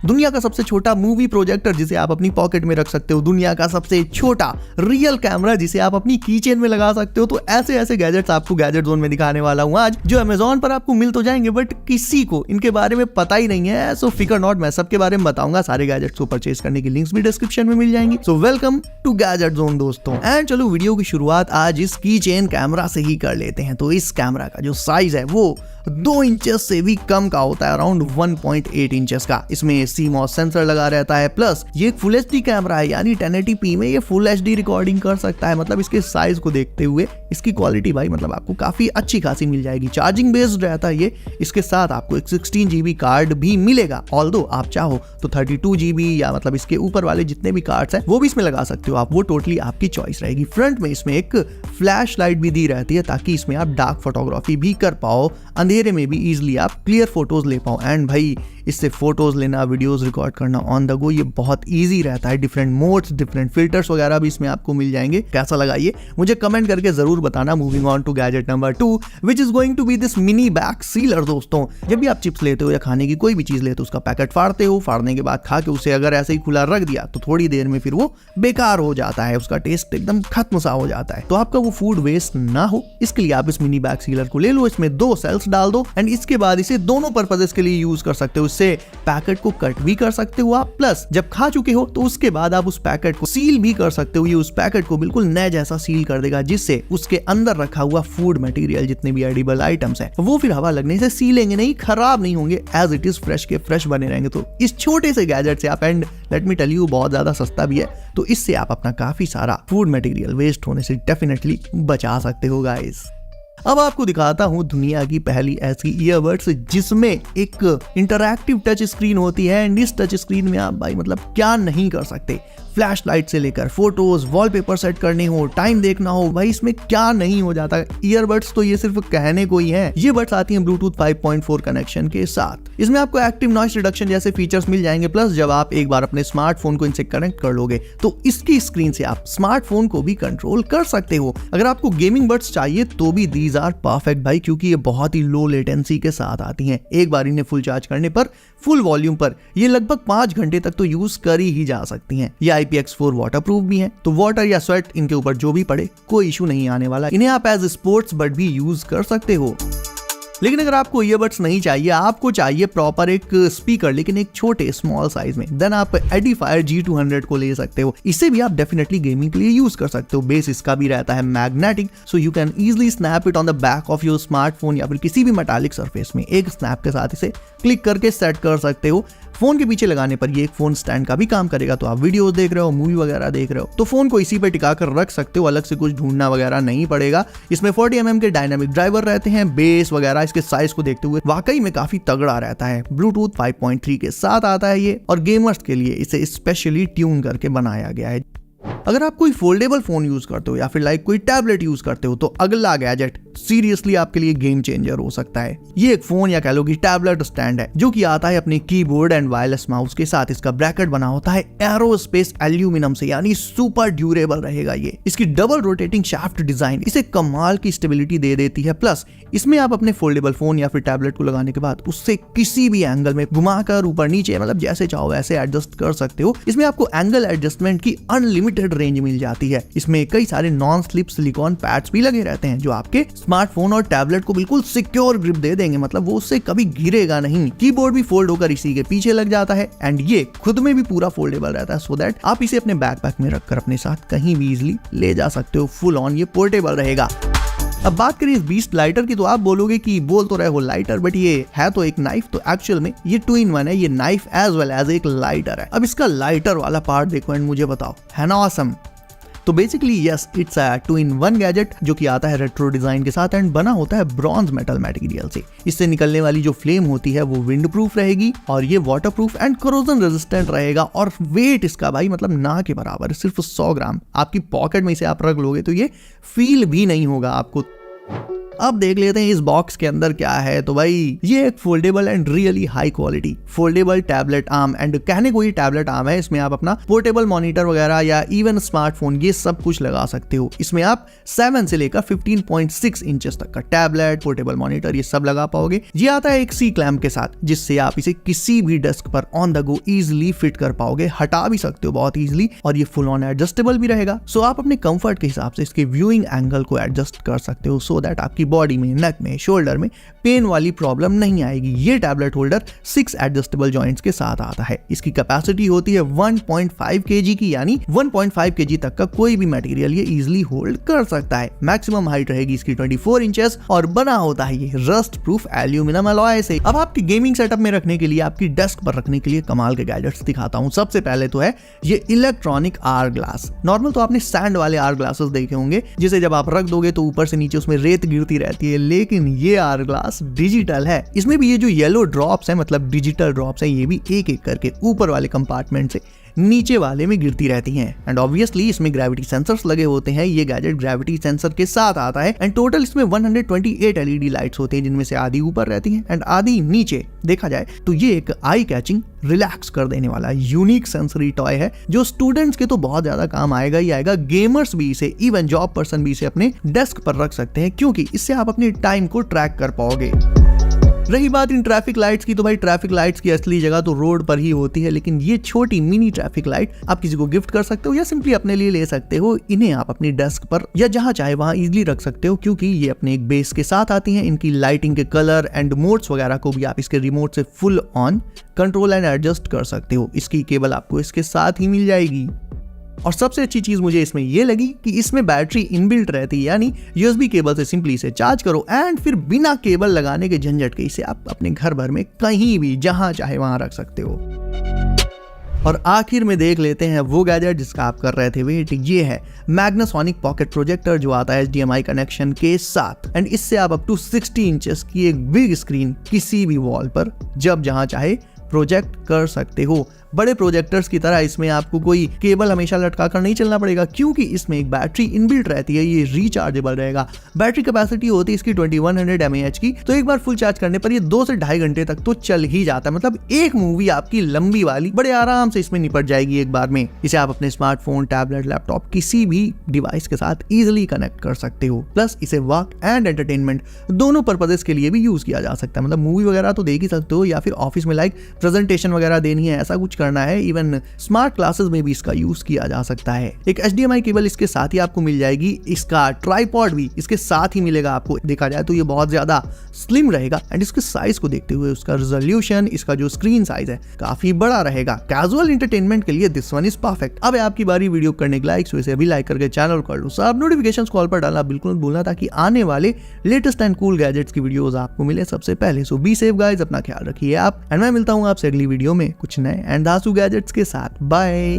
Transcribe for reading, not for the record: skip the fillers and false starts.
दुनिया का सबसे छोटा मूवी प्रोजेक्टर जिसे आप अपनी पॉकेट में रख सकते हो, दुनिया का सबसे छोटा रियल कैमरा जिसे आप अपनी कीचेन में लगा सकते हो। तो ऐसे ऐसे गैजेट्स आपको गैजेट जोन में दिखाने वाला हूं आज, जो अमेजोन पर आपको मिल तो जाएंगे बट किसी को इनके बारे में पता ही नहीं है। सो फिकर नॉट, मैं सबके बारे में बताऊंगा। सारे गैजेट्स को परचेज करने की लिंक्स भी डिस्क्रिप्शन में मिल जाएंगी। So welcome to gadget zone दोस्तों। एंड चलो वीडियो की शुरुआत आज इस कीचेन कैमरा से ही कर लेते हैं। तो इस कैमरा का जो साइज है वो 2 इंचेस से भी कम का होता है, अराउंड 1.8 इंचेस का। इसमें CMOS सेंसर लगा रहता है, प्लस ये फुल HD कैमरा है, यानी 1080p में ये फुल HD रिकॉर्डिंग कर सकता है। मतलब इसके साइज को देखते हुए इसकी क्वालिटी भाई मतलब आपको काफी अच्छी खासी मिल जाएगी। चार्जिंग बेस्ड रहता है ये। इसके साथ आपको एक 16 GB कार्ड भी मिलेगा। ऑल्दो आप चाहो तो 32 GB या मतलब इसके ऊपर वाले जितने भी कार्ड्स हैं वो भी इसमें लगा सकते हो आप, वो टोटली आपकी चॉइस रहेगी। फ्रंट में इसमें एक फ्लैश लाइट भी दी रहती है ताकि इसमें आप डार्क फोटोग्राफी भी कर पाओ, अंधेरे में भी इजीली आप क्लियर फोटोज ले पाओ। एंड भाई इससे फोटोज लेना, वीडियोस रिकॉर्ड करना ऑन द गो ये बहुत इजी रहता है। डिफरेंट मोड्स, डिफरेंट फिल्टर्स वगैरह भी इसमें आपको मिल जाएंगे। कैसा लगा ये मुझे कमेंट करके जरूर बताना। Moving on to gadget number 2 which is going to be this mini bag sealer. दोस्तों जब भी आप चिप्स लेते हो या खाने की कोई भी चीज लेते हो, उसका पैकेट फाड़ते हो, फाड़ने के बाद खा के उसे अगर ऐसे ही खुला रख दिया तो थोड़ी देर में फिर वो बेकार हो जाता है, उसका टेस्ट एकदम खत्म सा हो जाता है। तो आपका वो फूड वेस्ट ना हो इसके लिए आप इस मिनी बैग सीलर को ले लो, इसमें 2 सेल्स डाल दो एंड इसके बाद इसे दोनों पर्पसेस के लिए यूज कर सकते हो। इससे पैकेट को कट भी कर सकते हो आप, प्लस जब खा चुके हो तो उसके बाद आप उस पैकेट को सील भी कर सकते हो। ये उस पैकेट को बिल्कुल नए जैसा सील कर देगा, जिससे उसके अंदर रखा हुआ फूड मटेरियल जितने भी एडिबल आइटम्स हैं वो फिर हवा लगने से सीलेंगे नहीं, खराब नहीं होंगे, एज इट इज फ्रेश के फ्रेश बने रहेंगे। तो इस छोटे से गैजेट से आप, and let me tell you बहुत ज्यादा सस्ता भी है, तो इससे आप अपना काफी सारा फूड मटेरियल वेस्ट होने से डेफिनेटली बचा सकते हो गाइस। अब आपको दिखाता हूं दुनिया की पहली ऐसी ईयरबड्स जिसमें एक इंटरैक्टिव टच स्क्रीन होती है। एंड इस टच स्क्रीन में आप भाई मतलब क्या नहीं कर सकते। फ्लैश लाइट से लेकर फोटोज, वॉलपेपर सेट करने हो, टाइम देखना हो, भाई इसमें क्या नहीं हो जाता। ईयरबड्स तो ये सिर्फ कहने को ही है। ये बड्स आती हैं ब्लूटूथ 5.4 कनेक्शन के साथ। इसमें आपको एक्टिव नॉइस रिडक्शन जैसे फीचर्स मिल जाएंगे, प्लस जब आप एक बार अपने स्मार्टफोन को इनसे कनेक्ट कर लोगे तो इसकी स्क्रीन से आप स्मार्टफोन को भी कंट्रोल कर सकते हो। अगर आपको गेमिंग बड्स चाहिए तो भी दीज आर परफेक्ट भाई, क्योंकि ये बहुत ही लो लेटेंसी के साथ आती हैं। एक बार इन्हें फुल चार्ज करने पर, फुल वॉल्यूम पर ये लगभग 5 घंटे तक तो यूज कर ही जा सकती हैं। ये IPX4 वाटरप्रूफ भी हैं, तो वाटर या स्वेट इनके ऊपर जो भी पड़े कोई इशू नहीं आने वाला। इन्हें आप एज स्पोर्ट्स बड भी यूज कर सकते हो। लेकिन अगर आपको ईयरबड्स नहीं चाहिए, आपको चाहिए प्रॉपर एक स्पीकर लेकिन एक छोटे स्मॉल साइज में, देन आप एडिफायर G200 को ले सकते हो। इसे भी आप डेफिनेटली गेमिंग के लिए यूज कर सकते हो। बेस इसका भी रहता है magnetic, so you can easily snap it on the back of your smartphone या फिर किसी भी मेटालिक सरफेस में। एक स्नैप के साथ इसे क्लिक करके सेट कर सकते हो। फोन के पीछे लगाने पर ये एक फोन स्टैंड का भी काम करेगा। तो आप वीडियोस देख रहे हो, मूवी वगैरह देख रहे हो तो फोन को इसी पे टिका कर रख सकते हो, अलग से कुछ ढूंढना वगैरह नहीं पड़ेगा। इसमें 40 mm के डायनामिक ड्राइवर रहते हैं। बेस वगैरह इसके साइज को देखते हुए वाकई में काफी तगड़ा रहता है। ब्लूटूथ 5.3 के साथ आता है ये, और गेमर्स के लिए इसे स्पेशली ट्यून करके बनाया गया है। अगर आप कोई फोल्डेबल फोन यूज करते हो या फिर लाइक कोई टैबलेट यूज करते हो तो अगला गैजेट सीरियसली आपके लिए गेम चेंजर हो सकता है। ये एक फोन या कह लो कि टैबलेट स्टैंड है जो कि आता है अपने कीबोर्ड एंड वायरलेस माउस के साथ। इसका ब्रैकेट बना होता है एरोस्पेस एल्यूमिनियम से, यानी सुपर ड्यूरेबल रहेगा ये। इसकी डबल रोटेटिंग शाफ्ट डिजाइन इसे कमाल की स्टेबिलिटी दे देती है। प्लस इसमें आप अपने फोल्डेबल फोन या फिर टैबलेट को लगाने के बाद उससे किसी भी एंगल में घुमाकर ऊपर नीचे मतलब जैसे चाहो वैसे एडजस्ट कर सकते हो। इसमें आपको एंगल एडजस्टमेंट की अनलिमिटेड रेंज मिल जाती है। इसमें कई सारे नॉन स्लिप सिलिकॉन पैड्स भी लगे रहते हैं जो आपके स्मार्टफोन और टैबलेट को बिल्कुल सिक्योर ग्रिप दे देंगे, मतलब वो उससे कभी गिरेगा नहीं। कीबोर्ड भी फोल्ड होकर इसी के पीछे लग जाता है एंड ये खुद में भी पूरा फोल्डेबल रहता है, सो दैट आप इसे अपने बैकपैक में रखकर अपने साथ कहीं भी इजीली ले जा सकते हो। फुल ऑन ये पोर्टेबल रहेगा। अब बात करें इस बीस्ट लाइटर की तो आप बोलोगे कि बोल तो रहे हो लाइटर, बट ये है तो एक नाइफ। तो एक्चुअल में ये 2-in-1 है, ये नाइफ एज वेल एज एक लाइटर है। अब इसका लाइटर वाला पार्ट देखो एंड मुझे बताओ, है ना ऑसम। तो basically yes, it's a 2-in-1 gadget जो कि आता है रेट्रो डिजाइन के साथ एंड बना होता है ब्रॉन्ज मेटल मटेरियल से। इससे निकलने वाली जो फ्लेम होती है वो विंड प्रूफ रहेगी और ये water proof and corrosion resistant रहेगा। और वेट इसका भाई मतलब ना के बराबर, सिर्फ 100 ग्राम। आपकी पॉकेट में इसे आप रख लोगे तो ये फील भी नहीं होगा आपको। अब देख लेते हैं इस बॉक्स के अंदर क्या है। तो भाई ये एक foldable and really high quality foldable tablet arm, and कहने को ये टैबलेट आर्म है। इसमें आप अपना पोर्टेबल मॉनिटर वगैरह या इवन स्मार्टफोन ये सब कुछ लगा सकते हो। इसमें आप 7 से लेकर 15.6 इंचेस तक का टैबलेट, पोर्टेबल मॉनिटर ये सब लगा पाओगे। ये आता है एक सी क्लैम्प के साथ, जिससे आप इसे किसी भी डेस्क पर on the go easily fit कर पाओगे, हटा भी सकते हो बहुत इजिली, और ये फुल ऑन एडजस्टेबल भी रहेगा। सो आप अपने कंफर्ट के हिसाब से इसके व्यूइंग एंगल को एडजस्ट कर सकते हो, सो दैट आपकी बॉडी में, नेक में, शोल्डर में पेन वाली प्रॉब्लम नहीं आएगी। ये टैबलेट होल्डर 6 एडजस्टेबल जॉइंट्स के साथ आता है। इसकी कैपेसिटी होती है 1.5 kg की, यानी 1.5 kg तक का कोई भी मटेरियल ये इजिली होल्ड कर सकता है। मैक्सिमम हाइट रहेगी इसकी 24 इंचेस, और बना होता है ये रस्ट प्रूफ एल्यूमिनियम अलॉय से। अब आपकी गेमिंग सेटअप में रखने के लिए, आपकी डेस्क पर रखने के लिए कमाल के गैजेट्स दिखाता हूं। सबसे पहले तो है ये इलेक्ट्रॉनिक आर ग्लास। नॉर्मल तो आपने सैंड वाले आर ग्लासेस देखे होंगे, जिसे जब आप रख दोगे तो ऊपर से नीचे उसमें रेत गिरती रहती है, लेकिन ये आर ग्लास डिजिटल है। इसमें भी ये जो येलो ड्रॉप्स है, मतलब डिजिटल ड्रॉप्स है, ये भी एक एक करके ऊपर वाले कंपार्टमेंट से नीचे वाले में गिरती रहती हैं। एंड ऑब्वियसली इसमें ग्रेविटी सेंसर्स लगे होते हैं। ये गैजेट ग्रेविटी सेंसर के साथ आता है। एंड टोटल इसमें 128 LED लाइट्स होते हैं, जिनमें से आधी ऊपर रहती हैं एंड आधी नीचे। देखा जाए तो ये एक आई कैचिंग, रिलैक्स कर देने वाला यूनिक सेंसरी टॉय है, जो स्टूडेंट्स के तो बहुत ज्यादा काम आएगा ही आएगा। गेमर्स भी इसे, इवन जॉब पर्सन भी इसे अपने डेस्क पर रख सकते हैं, क्योंकि इससे आप अपने टाइम को ट्रैक कर पाओगे। रही बात इन ट्रैफिक लाइट्स की, तो भाई ट्रैफिक लाइट्स की असली जगह तो रोड पर ही होती है, लेकिन ये छोटी मिनी ट्रैफिक लाइट आप किसी को गिफ्ट कर सकते हो या सिंपली अपने लिए ले सकते हो। इन्हें आप अपनी डेस्क पर या जहां चाहे वहां इजीली रख सकते हो, क्योंकि ये अपने एक बेस के साथ आती हैं। इनकी लाइटिंग के कलर एंड मोड्स वगैरह को भी आप इसके रिमोट से full on control and adjust कर सकते हो। इसकी केबल आपको इसके साथ ही मिल जाएगी। और सबसे अच्छी चीज मुझे इसमें ये लगी कि इसमें बैटरी इनबिल्ट रहती है, यानी USB केबल से सिंपली इसे चार्ज करो एंड फिर बिना केबल लगाने के झंझट के इसे आप अपने घर भर में कहीं भी जहां चाहे वहां रख सकते हो। और आखिर में देख लेते हैं वो गैजेट जिसका आप कर रहे थे वेट। ये है मैग्नासोनिक पॉकेट प्रोजेक्टर, जो आता है HDMI कनेक्शन के साथ। एंड इससे आप अप टू 60 इंचेस की एक बिग स्क्रीन किसी भी वॉल पर जब जहां चाहे प्रोजेक्ट कर सकते हो। बड़े प्रोजेक्टर्स की तरह इसमें आपको कोई केबल हमेशा लटका कर नहीं चलना पड़ेगा, क्योंकि इसमें एक बैटरी इनबिल्ट रहती है। ये रिचार्जेबल रहेगा। बैटरी कैपेसिटी होती है इसकी 2100 mAh की, तो एक बार फुल चार्ज करने पर ये 2 से 2.5 घंटे तक तो चल ही जाता है। मतलब एक मूवी आपकी लंबी वाली बड़े आराम से इसमें निपट जाएगी एक बार में। इसे आप अपने स्मार्टफोन, टैबलेट, लैपटॉप किसी भी डिवाइस के साथ इजिली कनेक्ट कर सकते हो। प्लस इसे वर्क एंड एंटरटेनमेंट दोनों पर्पजेस के लिए भी यूज किया जा सकता है। मतलब मूवी वगैरह तो देख ही सकते हो, या फिर ऑफिस में लाइक प्रेजेंटेशन वगैरह देनी है, ऐसा कुछ करना है। इवन स्मार्ट क्लासेस में भी इसका यूज किया जा सकता है। एक HDMI केबल इसके साथ ही आपको मिल जाएगी। इसका ट्राइपॉड भी इसके साथ ही मिलेगा आपको। देखा जाए तो ये बहुत ज्यादा स्लिम रहेगा एंड इसके साइज को देखते हुए उसका रिजोल्यूशन, इसका जो स्क्रीन साइज है, काफी बड़ा रहेगा। कैजुअल एंटरटेनमेंट के लिए दिस वन इज परफेक्ट। अब है आपकी बारी वीडियो करने के लाइक, इसे अभी लाइक करके चैनल कर लो। सब नोटिफिकेशंस कॉल पर डालना बिल्कुल भूलना, ताकि आने वाले लेटेस्ट एंड कूल गैजेट्स की वीडियोस आपको मिले सबसे पहले। सो बी सेफ गाइस, अपना ख्याल रखिए आप, एंड मैं मिलता हूं आपसे अगली वीडियो में कुछ नए एंड धांसू गैजेट्स के साथ। बाय।